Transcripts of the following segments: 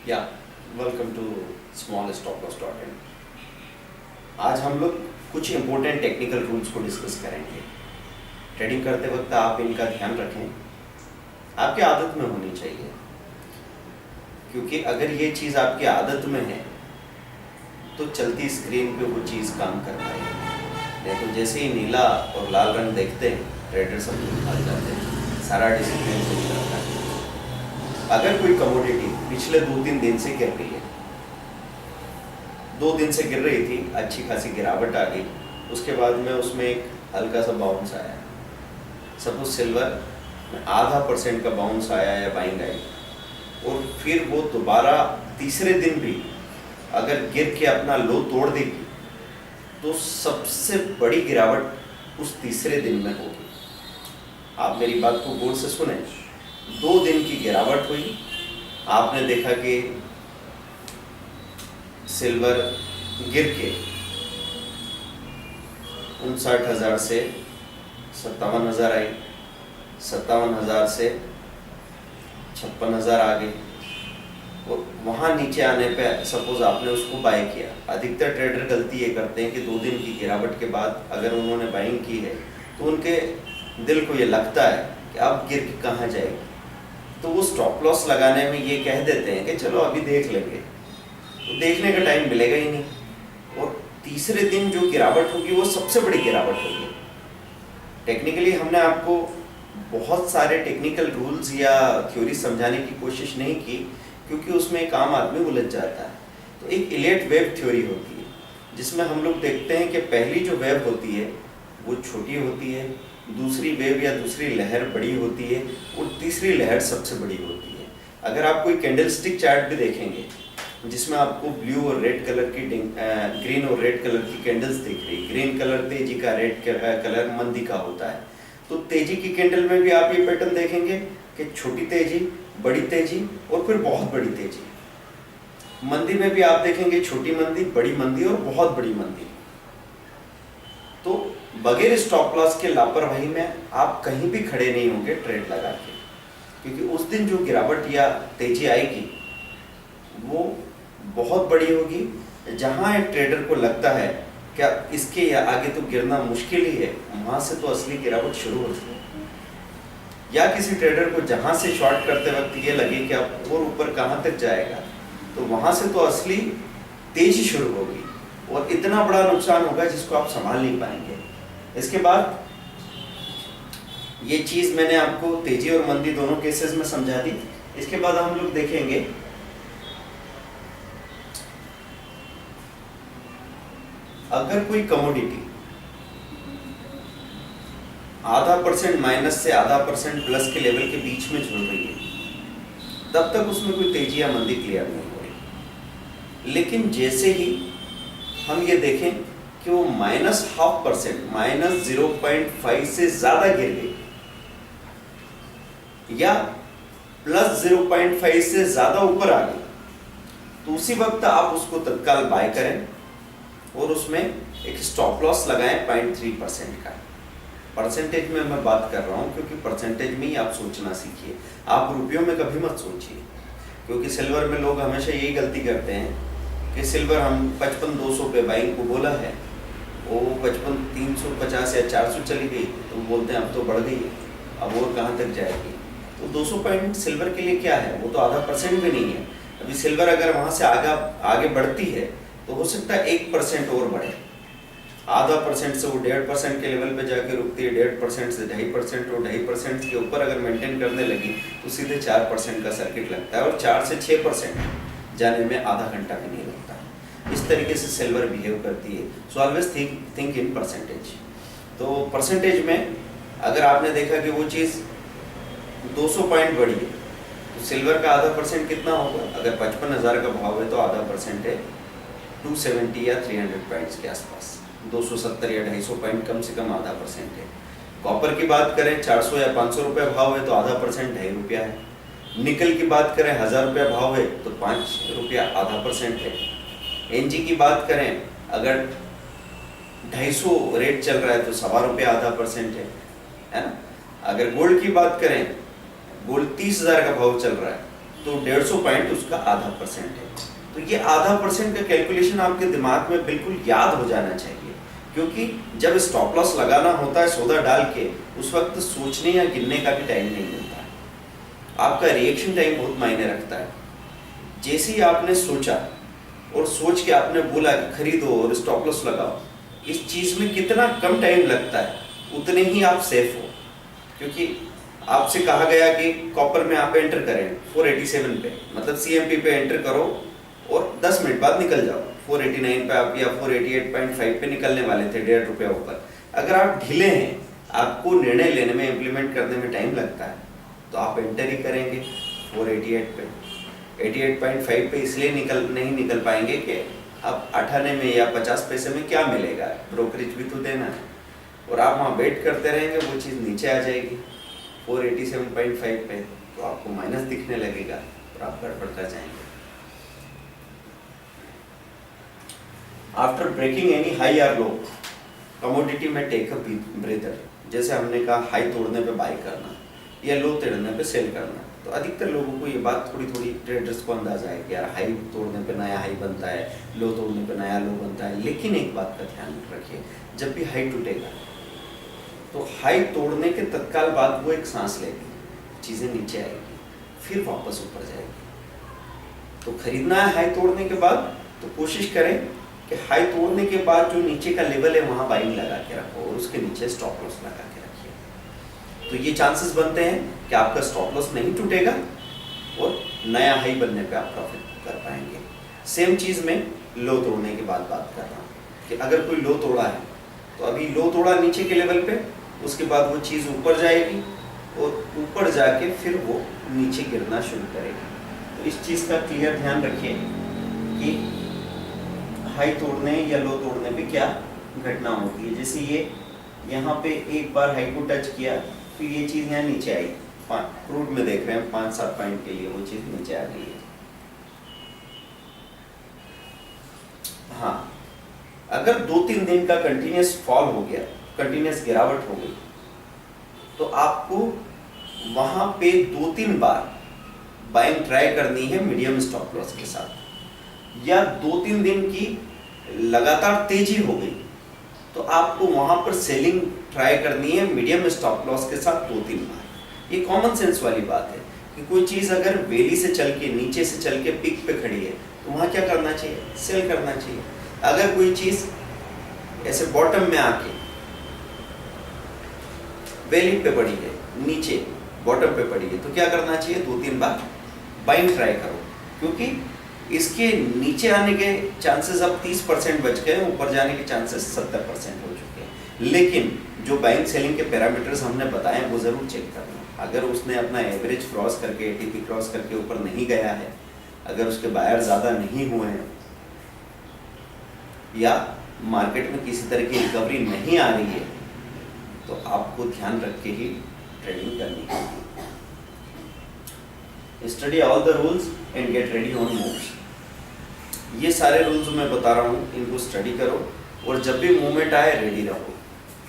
या welcome to small stop loss dot in. आज हम लोग कुछ इंपॉर्टेंट टेक्निकल रूल्स को डिस्कस करेंगे। ट्रेडिंग करते वक्त आप इनका ध्यान रखें, आपकी आदत में होनी चाहिए, क्योंकि अगर ये चीज़ आपकी आदत में है तो चलती स्क्रीन पे वो चीज़ काम कर पाएगी। नहीं तो जैसे ही नीला और लाल रंग देखते हैं ट्रेडर सब लोग भाग जाते हैं, सारा डिसिप्लिन टूट जाता है। अगर कोई कमोडिटी पिछले 2-3 दिन से गिर रही है, 2 दिन से गिर रही थी, अच्छी खासी गिरावट आ गई, उसके बाद में उसमें एक हल्का सा बाउंस आया, सपोज सिल्वर में 0.5% का बाउंस आया या बाइंग आई, और फिर वो दोबारा तीसरे दिन भी अगर गिर के अपना लो तोड़ देगी तो सबसे बड़ी गिरावट उस तीसरे दिन में होगी। आप मेरी बात को गौर से सुने। 2 दिन की गिरावट हुई, आपने देखा कि सिल्वर गिर के 59,000 से 57,000 आई, 57,000 से 56,000 आ गई, और वहाँ नीचे आने पे सपोज आपने उसको बाय किया। अधिकतर ट्रेडर गलती ये करते हैं कि 2 दिन की गिरावट के बाद अगर उन्होंने बाइंग की है तो उनके दिल को ये लगता है कि अब गिर के कहाँ जाएगी, तो वो स्टॉप लॉस लगाने में ये कह देते हैं कि चलो अभी देख लेंगे, तो देखने का टाइम मिलेगा ही नहीं, और तीसरे दिन जो गिरावट होगी वो सबसे बड़ी गिरावट होगी। टेक्निकली हमने आपको बहुत सारे टेक्निकल रूल्स या थ्योरी समझाने की कोशिश नहीं की, क्योंकि उसमें एक आम आदमी उलझ जाता है। तो एक इलियट वेव थ्योरी होती है, जिसमें हम लोग देखते हैं कि पहली जो वेव होती है वो छोटी होती है, दूसरी वेव या दूसरी लहर बड़ी होती है, और तीसरी लहर सबसे बड़ी होती है। अगर आप कोई कैंडलस्टिक चार्ट भी देखेंगे जिसमें आपको ब्लू और रेड कलर की ग्रीन और रेड कलर की कैंडल्स दिख रही, ग्रीन कलर तेजी का, रेड कलर मंदी का होता है, तो तेजी की कैंडल में भी आप ये पैटर्न देखेंगे कि छोटी तेजी, बड़ी तेजी और फिर बहुत बड़ी तेजी। मंदी में भी आप देखेंगे छोटी मंदी, बड़ी मंदी और बहुत बड़ी मंदी। तो बगैर स्टॉप लॉस के लापरवाही में आप कहीं भी खड़े नहीं होंगे ट्रेड लगा के, क्योंकि उस दिन जो गिरावट या तेजी आएगी वो बहुत बड़ी होगी। जहां एक ट्रेडर को लगता है क्या इसके या आगे तो गिरना मुश्किल ही है, वहां से तो असली गिरावट शुरू होती है। या किसी ट्रेडर को जहां से शॉर्ट करते वक्त ये लगे कि अब और ऊपर कहां तक जाएगा, तो वहां से तो असली तेजी शुरू होगी और इतना बड़ा नुकसान होगा जिसको आप संभाल नहीं पाएंगे। इसके बाद ये चीज मैंने आपको तेजी और मंदी दोनों केसेस में समझा दी। इसके बाद हम लोग देखेंगे अगर कोई कमोडिटी 0.5% माइनस से 0.5% प्लस के लेवल के बीच में झूल रही है, तब तक उसमें कोई तेजी या मंदी क्लियर नहीं हो रही। लेकिन जैसे ही हम ये देखें कि वो -0.5%, -0.5 से ज्यादा गिर गई, या +0.5 से ज्यादा ऊपर आ गई, तो उसी वक्त आप उसको तत्काल बाय करें और उसमें एक स्टॉप लॉस लगाएं 0.3% का। परसेंटेज में मैं बात कर रहा हूं, क्योंकि परसेंटेज में ही आप सोचना सीखिए, आप रुपयों में कभी मत सोचिए। क्योंकि सिल्वर में लोग हमेशा यही गलती करते हैं कि सिल्वर हम 55,200 पे बाइंग को बोला है, वो 55,350 या 400 चली गई, तो बोलते हैं अब तो बढ़ गई है, अब और कहाँ तक जाएगी। तो 200 पॉइंट सिल्वर के लिए क्या है, वो तो 0.5% भी नहीं है। अभी सिल्वर अगर वहाँ से आगे बढ़ती है तो हो सकता है 1% और बढ़े, 0.5% से वो 1.5% के लेवल पे जाके रुकती है, 1.5% से 2.5% और 2.5% के ऊपर अगर मेंटेन करने लगी तो सीधे 4% का सर्किट लगता है, और 4 से 6% जाने में आधा घंटा भी नहीं लगता। इस तरीके से सिल्वर बिहेव करती है। So always think in percentage. तो परसेंटेज में अगर आपने देखा कि वो चीज़ 200 पॉइंट बढ़ी है, तो सिल्वर का 0.5% कितना होगा? अगर 55,000 का भाव है तो 0.5% है 270 या 300 पॉइंट्स के आसपास, 270 या 250 पॉइंट कम से कम 0.5% है। कॉपर की बात करें 400 या 500 रुपये भाव है तो 0.5% ₹2.5 है। निकल की बात करें 1000 रुपये भाव है तो 5 रुपया 0.5% है। एनजी की बात करें अगर 250 रेट चल रहा है तो 1.25 रुपया 0.5% है ना। अगर गोल्ड की बात करें, गोल्ड 30,000 का भाव चल रहा है तो 150 पॉइंट उसका आधा परसेंट है। तो ये आधा परसेंट का कैलकुलेशन आपके दिमाग में बिल्कुल याद हो जाना चाहिए, क्योंकि जब स्टॉप लॉस लगाना होता है सौदा डाल के, उस वक्त सोचने या गिनने का भी टाइम नहीं मिलता है। आपका रिएक्शन टाइम बहुत मायने रखता है। जैसे ही आपने सोचा और सोच के आपने बोला कि खरीदो और स्टॉप लॉस लगाओ, इस चीज़ में कितना कम टाइम लगता है उतने ही आप सेफ हो। क्योंकि आपसे कहा गया कि कॉपर में आप एंटर करें 487 पे, मतलब CMP पे एंटर करो और 10 मिनट बाद निकल जाओ। 489 पे आप या 488.5 पे निकलने वाले थे, 1.5 रुपया ऊपर। अगर आप ढीले हैं, आपको निर्णय लेने में, इम्प्लीमेंट करने में टाइम लगता है, तो आप एंटर ही करेंगे 488 पे। 88.5 पे इसलिए नहीं निकल पाएंगे कि अब 98 में या 50 पैसे में क्या मिलेगा, ब्रोकरेज भी तो देना है, और आप वहाँ वेट करते रहेंगे, वो चीज़ नीचे आ जाएगी 487.5 पे, तो आपको माइनस दिखने लगेगा और आप गड़बड़ता जाएंगे। आफ्टर ब्रेकिंग एनी हाई और लो, कमोडिटी में टेक अ ब्रीदर। जैसे हमने कहा, हाई तोड़ने पे बाय करना या लो तोड़ने पे सेल करना। तो अधिकतर लोगों को ये बात थोड़ी ट्रेडर्स को अंदाजा है कि यार हाई तोड़ने पे नया हाई बनता है, लो तोड़ने पे नया लो बनता है। लेकिन एक बात का ध्यान रखिए, जब भी हाई टूटेगा तो हाई तोड़ने के तत्काल बाद वो एक सांस लेगी, चीज़ें नीचे आएगी, फिर वापस ऊपर जाएगी। तो खरीदना है हाई तोड़ने के बाद, तो कोशिश करें कि हाई तोड़ने के बाद जो नीचे का लेवल है वहाँ बाइंग लगा के रखो और उसके नीचे स्टॉप लॉस लगा के रखिए। तो ये चांसेस बनते हैं कि आपका स्टॉप लॉस नहीं टूटेगा और नया हाई बनने पे आप प्रॉफिट कर पाएंगे। सेम चीज़ में लो तोड़ने के बाद बात कर रहा हूँ कि अगर कोई लो तोड़ा है, तो अभी लो तोड़ा नीचे के लेवल पे, उसके बाद वो चीज़ ऊपर जाएगी और ऊपर जाके फिर वो नीचे गिरना शुरू करेगी। तो इस चीज़ का क्लियर ध्यान रखिए कि हाई तोड़ने या लो तोड़ने पे क्या घटना होती है। जैसे ये यहाँ पे एक बार हाई को टच किया, फिर ये चीज़ यहाँ नीचे आई, क्रूड में देख रहे हैं 5-7 पॉइंट के लिए वो चीज़ नीचे आ गई है। हाँ, अगर 2-3 दिन का कंटिन्यूस फॉल हो गया, कंटिन्यूस गिरावट हो गई, तो आपको वहां पे 2-3 बार बाइंग ट्राई करनी है मीडियम स्टॉप लॉस के साथ। या 2-3 दिन की लगातार तेजी हो गई तो आपको वहां पर सेलिंग ट्राई करनी है मीडियम स्टॉप लॉस के साथ 2-3 बार। ये कॉमन सेंस वाली बात है कि कोई चीज़ अगर वेली से चल के, नीचे से चल के पीक पे खड़ी है, तो वहाँ क्या करना चाहिए? सेल करना चाहिए। अगर कोई चीज़ ऐसे बॉटम में आके वेली पे पड़ी है, नीचे बॉटम पे पड़ी है, तो क्या करना चाहिए? 2-3 बार बाइंग ट्राई करो, क्योंकि इसके नीचे आने के चांसेस अब 30% बच गए, ऊपर जाने के चांसेस 70% हो चुके हैं। लेकिन जो बाइंग सेलिंग के पैरामीटर्स हमने बताए वो ज़रूर चेक करना। अगर उसने अपना एवरेज क्रॉस करके, ATP क्रॉस करके ऊपर नहीं गया है, अगर उसके बायर ज़्यादा नहीं हुए हैं, या मार्केट में किसी तरह की रिकवरी नहीं आ रही है, तो आपको ध्यान रख के ही ट्रेडिंग करनी है। Study all the rules and get ready on moves. ये सारे रूल्स मैं बता रहा हूँ, इनको स्टडी करो और जब भी मूवमेंट आए रेडी रहो,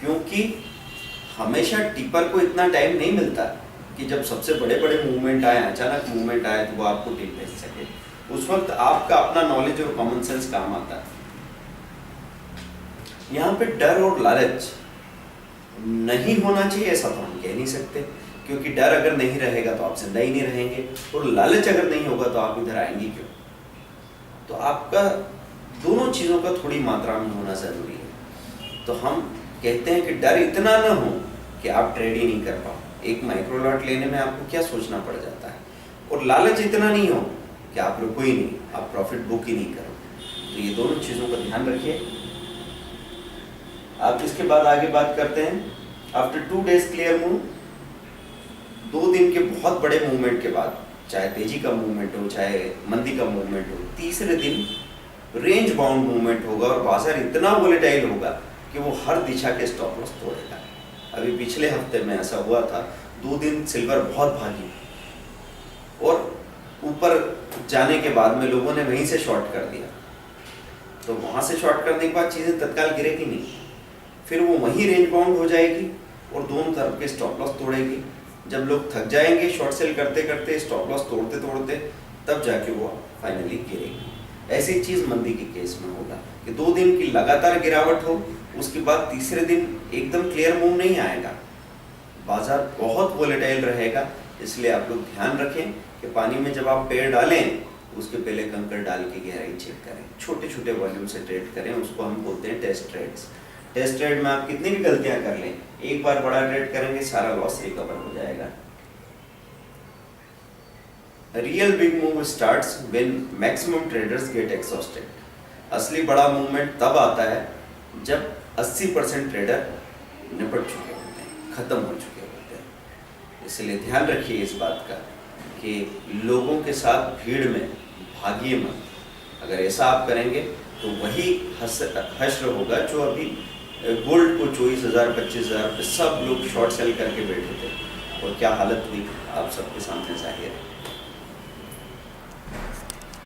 क्योंकि हमेशा टिपर को इतना टाइम नहीं मिलता कि जब सबसे बड़े बड़े मूवमेंट आए, अचानक मूवमेंट आए, तो वो आपको टिप भेज सके। उस वक्त आपका अपना नॉलेज और कॉमन सेंस काम आता है। यहाँ पे डर और लालच नहीं होना चाहिए ऐसा तो हम कह नहीं सकते, क्योंकि डर अगर नहीं रहेगा तो आप जिंदा ही नहीं रहेंगे, और लालच अगर नहीं होगा तो आप इधर आएंगे क्यों? तो आपका दोनों चीज़ों का थोड़ी मात्रा में होना ज़रूरी है। तो हम कहते हैं कि डर इतना ना हो कि आप ट्रेड ही नहीं कर पाओ। एक माइक्रो लॉट लेने में आपको क्या सोचना पड़ जाता है, और लालच इतना नहीं हो कि आप रुको ही नहीं, आप प्रॉफिट बुक ही नहीं करो। तो ये दोनों चीज़ों का ध्यान रखिए। आप इसके बाद आगे बात करते हैं। आफ्टर 2 days क्लियर मूव, 2 दिन के बहुत बड़े मूवमेंट के बाद, चाहे तेजी का मूवमेंट हो चाहे मंदी का मूवमेंट हो, तीसरे दिन रेंज बाउंड मूवमेंट होगा और बाजार इतना वोलेटाइल होगा कि वो हर दिशा के स्टॉप लॉस तोड़ेगा। अभी पिछले हफ्ते में ऐसा हुआ था, 2 दिन सिल्वर बहुत भागी और ऊपर जाने के बाद में लोगों ने वहीं से शॉर्ट कर दिया। तो वहाँ से शॉर्ट करने के बाद चीज़ें तत्काल गिरेगी नहीं, फिर वो वहीं रेंज बाउंड हो जाएगी और दोनों तरफ के स्टॉप लॉस तोड़ेगी जब लोग थक जाएंगे शॉर्ट सेल करते करते, स्टॉप लॉस तोड़ते तोड़ते, तब जाके वो फाइनली गिरेगी। ऐसी चीज़ मंदी के केस में होगा कि 2 दिन की लगातार गिरावट हो, उसके बाद तीसरे दिन एकदम क्लियर मूव नहीं आएगा, बाजार बहुत वोलेटाइल रहेगा। इसलिए आप लोग ध्यान रखें कि पानी में जब आप पैर डालें उसके पहले कंकड़ डाल के गहराई चेक करें, छोटे छोटे वॉल्यूम से ट्रेड करें, उसको हम बोलते हैं टेस्ट ट्रेड्स। टेस्ट ट्रेड में आप कितनी भी गलतियां कर लें, एक बार बड़ा ट्रेड करेंगे सारा लॉस रिकवर हो जाएगा। Real big move starts when maximum traders get exhausted. असली बड़ा मूवमेंट तब आता है जब 80% ट्रेडर निपट चुके होते हैं, खत्म हो चुके होते हैं। इसलिए ध्यान रखिए इस बात का कि लोगों के साथ भीड़ में भागिए मत। अगर ऐसा आप करेंगे तो वही हश्र होगा जो अभी गोल्ड को 24,000 25,000 पे सब लोग शॉर्ट सेल करके बैठे थे, और क्या हालत हुई आप सबके सामने जाहिर है।